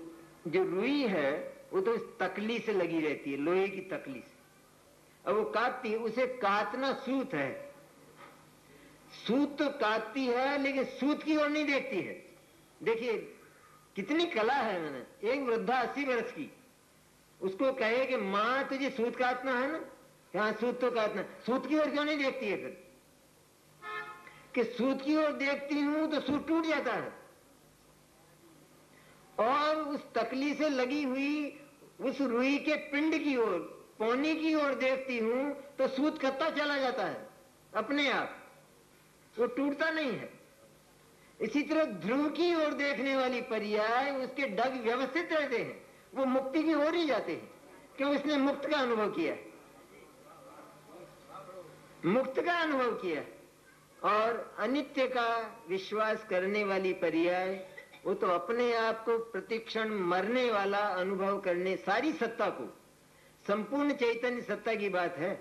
जो रुई है वो तो इस तकली से लगी रहती है, लोहे की तकली से, और वो काटती है, उसे काटना सूत है, सूत तो काटती है लेकिन सूत की ओर नहीं देखती है। देखिए कितनी कला है। मैंने एक वृद्धा 80 वर्ष की, उसको कहे कि माँ तुझे सूत काटना है ना, हाँ सूत तो काटना, सूत की ओर क्यों नहीं देखती है फिर? कि सूत की ओर देखती हूं तो सूत टूट जाता है, और उस तकली से लगी हुई उस रुई के पिंड की ओर, पौनी की ओर देखती हूं तो सूत कटता चला जाता है अपने आप, वो टूटता नहीं है। इसी तरह ध्रुव की ओर देखने वाली पर्याय, उसके डग व्यवस्थित रहते हैं, वो मुक्ति की ओर ही जाते हैं, क्यों? उसने मुक्त का अनुभव किया, मुक्त का अनुभव किया। और अनित्य का विश्वास करने वाली पर्याय, वो तो अपने आप को प्रतिक्षण मरने वाला अनुभव करने, सारी सत्ता को, संपूर्ण चैतन्य सत्ता की बात है।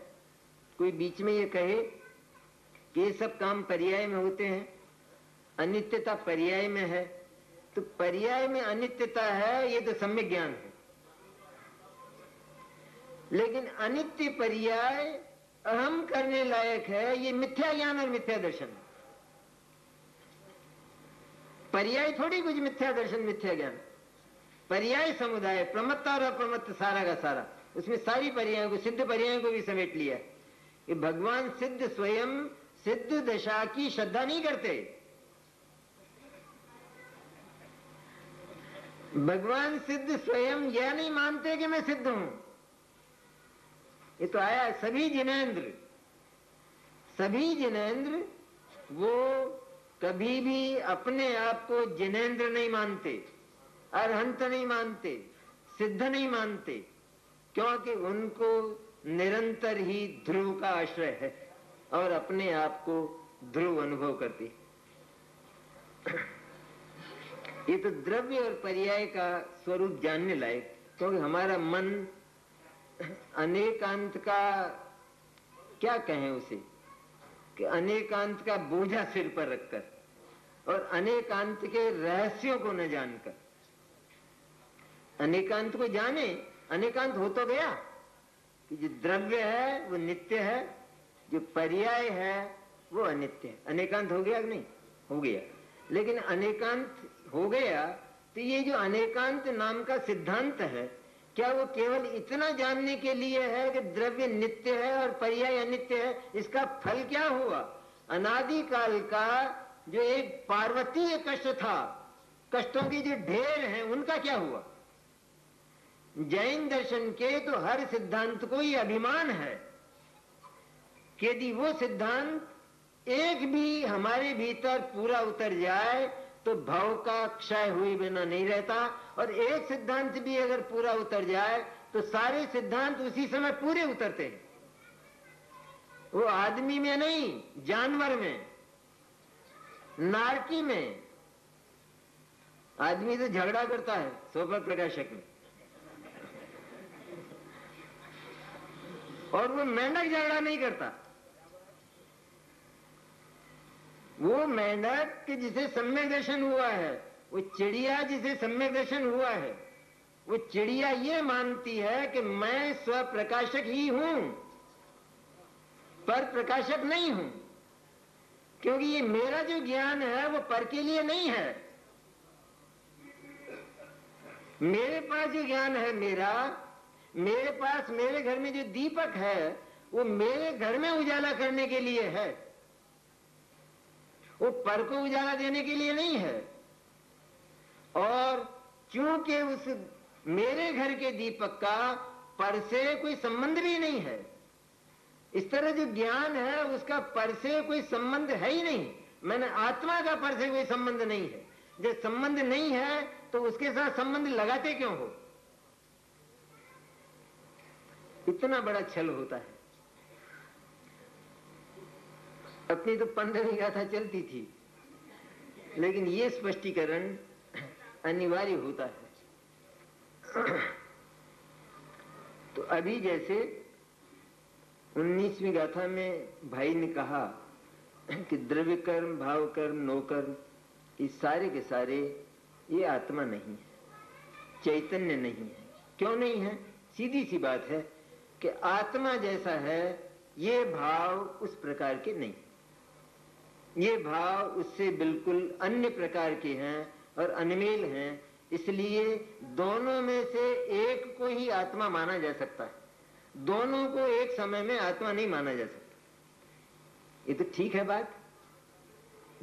कोई बीच में ये कहे कि ये सब काम पर्याय में होते हैं, अनित्यता पर्याय में है, तो पर्याय में अनित्यता है, ये तो सम्यक ज्ञान है। लेकिन अनित्य पर्याय अहम करने लायक है, ये मिथ्या ज्ञान और मिथ्या दर्शन है। पर्याय थोड़ी कुछ मिथ्या दर्शन मिथ्या ज्ञान, पर्याय समुदाय, प्रमत्ता और अप्रमत्त सारा का सारा, उसमें सारी पर्यायों को, सिद्ध पर्यायों को भी समेट लिया कि भगवान सिद्ध स्वयं सिद्ध दशा की श्रद्धा नहीं करते। भगवान सिद्ध स्वयं यह नहीं मानते कि मैं सिद्ध हूं। ये तो आया सभी जिनेंद्र वो कभी भी अपने आप को जिनेंद्र नहीं मानते, अरहंत नहीं मानते, सिद्ध नहीं मानते, क्योंकि उनको निरंतर ही ध्रुव का आश्रय है और अपने आप को ध्रुव अनुभव करते। ये तो द्रव्य और पर्याय का स्वरूप जानने लायक, क्योंकि हमारा मन अनेकांत का, क्या कहें उसे, कि अनेकांत का बोझा सिर पर रखकर और अनेकांत के रहस्यों को न जानकर, अनेकांत को जाने, अनेकांत हो तो गया कि जो द्रव्य है वो नित्य है, जो पर्याय है वो अनित्य है। अनेकांत हो गया कि नहीं? हो गया। लेकिन अनेकांत हो गया तो ये जो अनेकांत नाम का सिद्धांत है, क्या वो केवल इतना जानने के लिए है कि द्रव्य नित्य है और पर्याय अनित्य है? इसका फल क्या हुआ? अनादिकाल का जो एक पार्वतीय कष्ट था, कष्टों के जो ढेर हैं, उनका क्या हुआ? जैन दर्शन के तो हर सिद्धांत को ही अभिमान है कि यदि वो सिद्धांत एक भी हमारे भीतर पूरा उतर जाए तो भाव का क्षय हुए बिना नहीं रहता, और एक सिद्धांत भी अगर पूरा उतर जाए तो सारे सिद्धांत उसी समय पूरे उतरते हैं। वो आदमी में नहीं, जानवर में, नारकी में। आदमी तो झगड़ा करता है स्वपर प्रकाशक में, और वो मेंढक झगड़ा नहीं करता। वो मेंढक जिसे सम्यक दर्शन हुआ है, वो चिड़िया जिसे सम्यक दर्शन हुआ है, वो चिड़िया ये मानती है कि मैं स्व प्रकाशक ही हूं, पर प्रकाशक नहीं हूं, क्योंकि ये मेरा जो ज्ञान है वो पर के लिए नहीं है। मेरे पास जो ज्ञान है मेरे पास, मेरे घर में जो दीपक है वो मेरे घर में उजाला करने के लिए है, वो पर को उजाला देने के लिए नहीं है। और क्योंकि उस मेरे घर के दीपक का पर से कोई संबंध भी नहीं है, इस तरह जो ज्ञान है उसका पर से कोई संबंध है ही नहीं। मैंने आत्मा का पर से कोई संबंध नहीं है। जब संबंध नहीं है तो उसके साथ संबंध लगाते क्यों हो? इतना बड़ा छल होता है। अपनी तो 15वीं गाथा चलती थी, लेकिन ये स्पष्टीकरण अनिवार्य होता है। तो अभी जैसे 19वीं गाथा में भाई ने कहा कि द्रव्य कर्म, भाव कर्म, नो कर्म, ये सारे के सारे ये आत्मा नहीं है, चैतन्य नहीं है। क्यों नहीं है? सीधी सी बात है कि आत्मा जैसा है ये भाव उस प्रकार के नहीं, ये भाव उससे बिल्कुल अन्य प्रकार के हैं और अनमेल हैं। इसलिए दोनों में से एक को ही आत्मा माना जा सकता है, दोनों को एक समय में आत्मा नहीं माना जा सकता। ये तो ठीक है बात।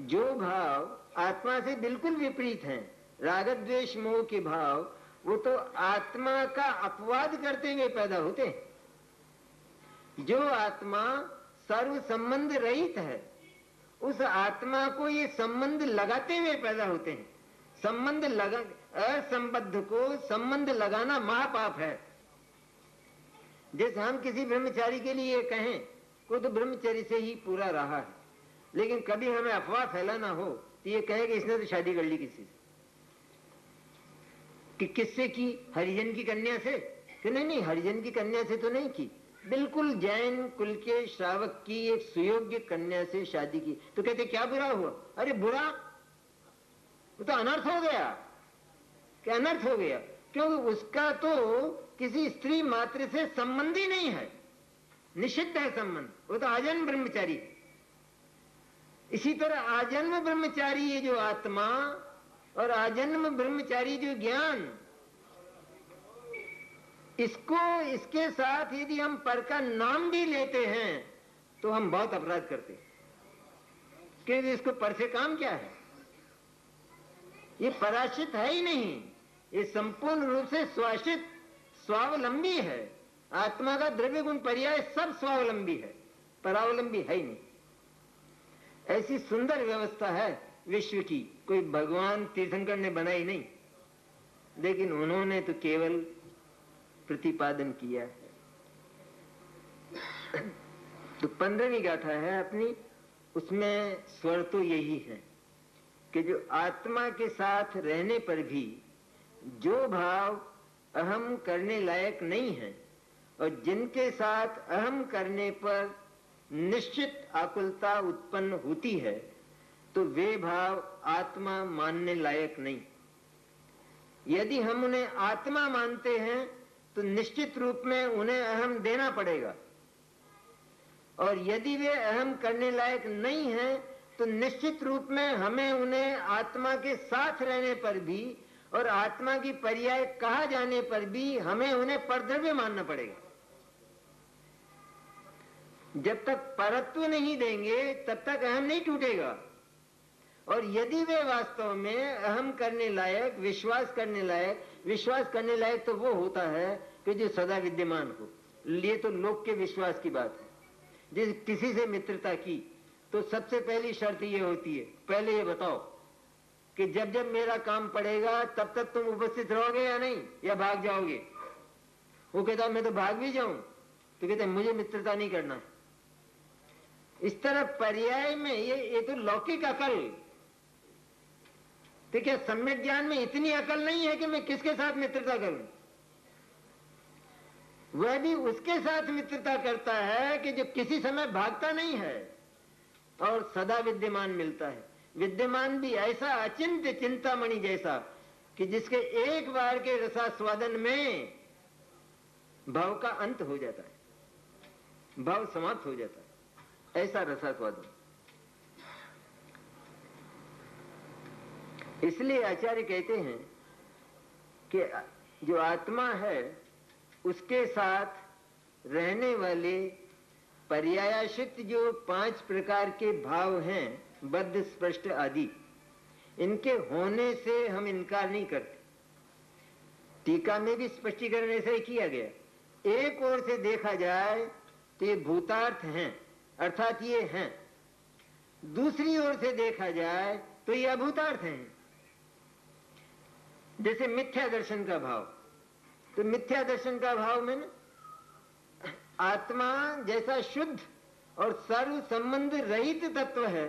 जो भाव आत्मा से बिल्कुल विपरीत हैं, राग द्वेष मोह के भाव, वो तो आत्मा का अपवाद करते हुए पैदा होते हैं। जो आत्मा सर्व संबंध रहित है, उस आत्मा को ये संबंध लगाते हुए पैदा होते हैं। संबंध लगा, असंबद्ध को संबंध लगाना महापाप है। जैसे हम किसी ब्रह्मचारी के लिए कहें वो तो ब्रह्मचर्य से ही पूरा रहा है, लेकिन कभी हमें अफवाह फैलाना हो तो ये कहे कि इसने तो शादी कर ली किसी से। कि किससे की? हरिजन की कन्या से? कि नहीं, हरिजन की कन्या से तो नहीं की, बिल्कुल जैन कुल के श्रावक की एक सुयोग्य कन्या से शादी की। तो कहते क्या बुरा हुआ? अरे बुरा, वो तो अनर्थ हो गया। क्या अनर्थ हो गया? क्योंकि उसका तो किसी स्त्री मात्र से संबंध ही नहीं है, निषिद्ध है संबंध, वो तो आजन्म ब्रह्मचारी है। इसी तरह आजन्म ब्रह्मचारी ये जो आत्मा और आजन्म ब्रह्मचारी जो ज्ञान, इसको, इसके साथ यदि हम पर का नाम भी लेते हैं तो हम बहुत अपराध करते हैं, क्योंकि इसको पर से काम क्या है? ये पराश्रित है ही नहीं, ये संपूर्ण रूप से स्वाश्रित स्वावलंबी है। आत्मा का द्रव्य गुण पर्याय सब स्वावलंबी है, परावलंबी है ही नहीं। ऐसी सुंदर व्यवस्था है विश्व की, कोई भगवान तीर्थंकर ने बनाई नहीं, लेकिन उन्होंने तो केवल प्रतिपादन किया है। तो 15वीं गाथा है अपनी, उसमें स्वर तो यही है कि जो आत्मा के साथ रहने पर भी जो भाव अहम करने लायक नहीं है और जिनके साथ अहम करने पर निश्चित आकुलता उत्पन्न होती है, तो वे भाव आत्मा मानने लायक नहीं। यदि हम उन्हें आत्मा मानते हैं तो निश्चित रूप में उन्हें अहम देना पड़ेगा, और यदि वे अहम करने लायक नहीं है तो निश्चित रूप में हमें उन्हें आत्मा के साथ रहने पर भी और आत्मा की पर्याय कहा जाने पर भी हमें उन्हें परद्रव्य मानना पड़ेगा। जब तक परत्व नहीं देंगे तब तक अहम नहीं टूटेगा। और यदि वे वास्तव में अहम करने लायक, विश्वास करने लायक तो वो होता है कि जो सदा विद्यमान हो। ये तो लोक के विश्वास की बात है। जिस किसी से मित्रता की तो सबसे पहली शर्त ये होती है, पहले ये बताओ कि जब जब मेरा काम पड़ेगा तब तक तुम उपस्थित रहोगे या नहीं, या भाग जाओगे। वो कहता मैं तो भाग भी जाऊं, तो कहते मुझे मित्रता नहीं करना है। इस तरह पर्याय में ये तो लौकिक अकल, तो क्या सम्यक ज्ञान में इतनी अकल नहीं है कि मैं किसके साथ मित्रता करूं? वह भी उसके साथ मित्रता करता है कि जो किसी समय भागता नहीं है और सदा विद्यमान मिलता है। विद्यमान भी ऐसा अचिंत्य चिंतामणि जैसा कि जिसके एक बार के रसास्वादन में भाव का अंत हो जाता है, भाव समाप्त हो जाता है, ऐसा रसास्वादन। इसलिए आचार्य कहते हैं कि जो आत्मा है उसके साथ रहने वाले पर्यायाश्रित जो 5 प्रकार के भाव हैं, बद्ध, स्पष्ट आदि, इनके होने से हम इनकार नहीं करते। टीका में भी स्पष्टीकरण ऐसा ही किया गया। एक ओर से देखा जाए तो ये भूतार्थ हैं, अर्थात ये हैं। दूसरी ओर से देखा जाए तो ये अभूतार्थ हैं। जैसे मिथ्या दर्शन का भाव, तो मिथ्या दर्शन का भाव में आत्मा जैसा शुद्ध और सर्व संबंध रहित तत्व है,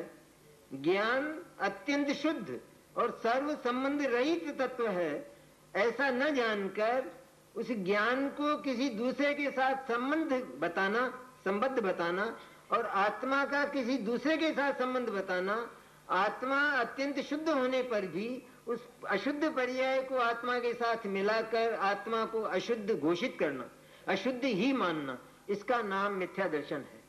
ज्ञान अत्यंत शुद्ध और सर्व संबंध रहित तत्व है, ऐसा न जानकर उस ज्ञान को किसी दूसरे के साथ संबद्ध बताना और आत्मा का किसी दूसरे के साथ संबंध बताना, आत्मा अत्यंत शुद्ध होने पर भी उस अशुद्ध पर्याय को आत्मा के साथ मिलाकर आत्मा को अशुद्ध घोषित करना, अशुद्ध ही मानना, इसका नाम मिथ्या दर्शन है।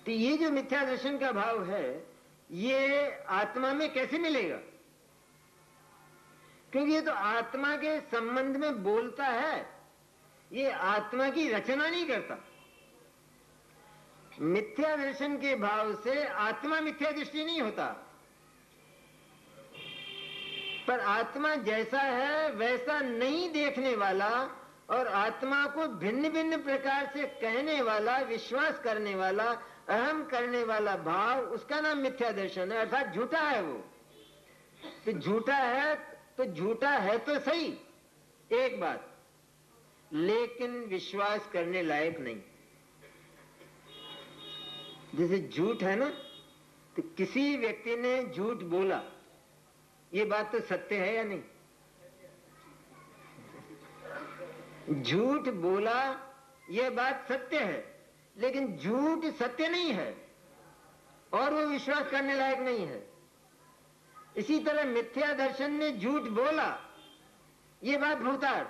तो ये जो मिथ्या दर्शन का भाव है, ये आत्मा में कैसे मिलेगा? क्योंकि ये तो आत्मा के संबंध में बोलता है, ये आत्मा की रचना नहीं करता। मिथ्या दर्शन के भाव से आत्मा मिथ्या दृष्टि नहीं होता, पर आत्मा जैसा है वैसा नहीं देखने वाला और आत्मा को भिन्न भिन्न प्रकार से कहने वाला, विश्वास करने वाला, अहम करने वाला भाव, उसका नाम मिथ्या दर्शन है, अर्थात झूठा है वो। तो झूठा है तो सही एक बात, लेकिन विश्वास करने लायक नहीं। जैसे झूठ है ना, तो किसी व्यक्ति ने झूठ बोला, ये बात तो सत्य है या नहीं? झूठ बोला यह बात सत्य है, लेकिन झूठ सत्य नहीं है और वो विश्वास करने लायक नहीं है। इसी तरह मिथ्या दर्शन ने झूठ बोला, ये बात भूतार्थ,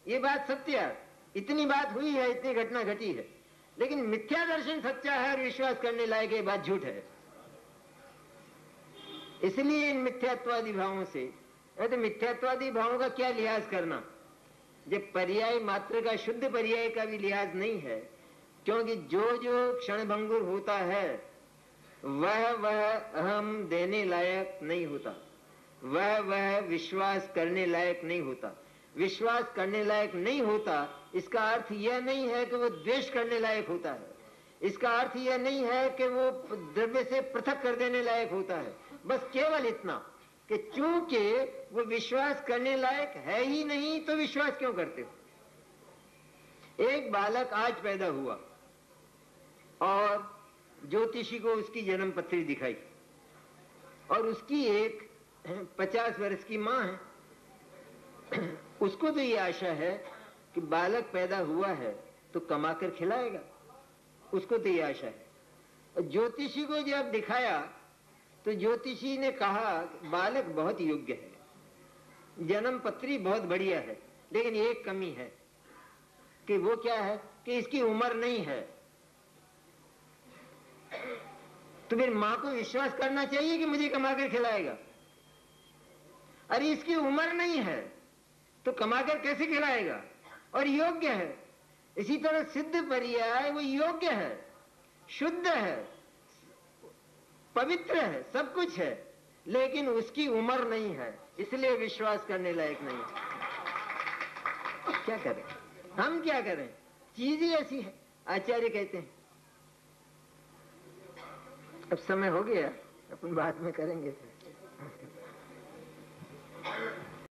ये बात सत्य, इतनी बात हुई है, इतनी घटना घटी है, लेकिन मिथ्या दर्शन सच्चा है और विश्वास करने लायक ये बात झूठ है। इसलिए इन मिथ्यात्वादी भावों से, तो मिथ्यात्वादी भावों का क्या लिहाज करना, जब पर्याय मात्र का, शुद्ध पर्याय का भी लिहाज नहीं है, क्योंकि जो जो क्षणभंगुर होता है वह अहम देने लायक नहीं होता, वह विश्वास करने लायक नहीं होता। विश्वास करने लायक नहीं होता इसका अर्थ यह नहीं है कि वो द्वेष करने लायक होता है, इसका अर्थ यह नहीं है कि वो द्रव्य से पृथक कर देने लायक होता है। बस केवल इतना कि चूंकि वो विश्वास करने लायक है ही नहीं तो विश्वास क्यों करते हो। एक बालक आज पैदा हुआ और ज्योतिषी को उसकी जन्म पत्री दिखाई और उसकी एक 50 वर्ष की मां है, उसको तो ये आशा है कि बालक पैदा हुआ है तो कमाकर खिलाएगा, उसको तो ये आशा है। और ज्योतिषी को जब दिखाया तो ज्योतिषी ने कहा बालक बहुत योग्य है, जन्म पत्री बहुत बढ़िया है, लेकिन एक कमी है कि वो क्या है कि इसकी उम्र नहीं है। तो फिर मां को विश्वास करना चाहिए कि मुझे कमाकर खिलाएगा। अरे इसकी उम्र नहीं है तो कमाकर कैसे खिलाएगा, और योग्य है। इसी तरह सिद्ध पर्याय वो योग्य है, शुद्ध है, पवित्र है, सब कुछ है, लेकिन उसकी उम्र नहीं है, इसलिए विश्वास करने लायक नहीं है। क्या करें हम, क्या करें, चीज ही ऐसी है। आचार्य कहते हैं, अब समय हो गया, अपन बाद में करेंगे।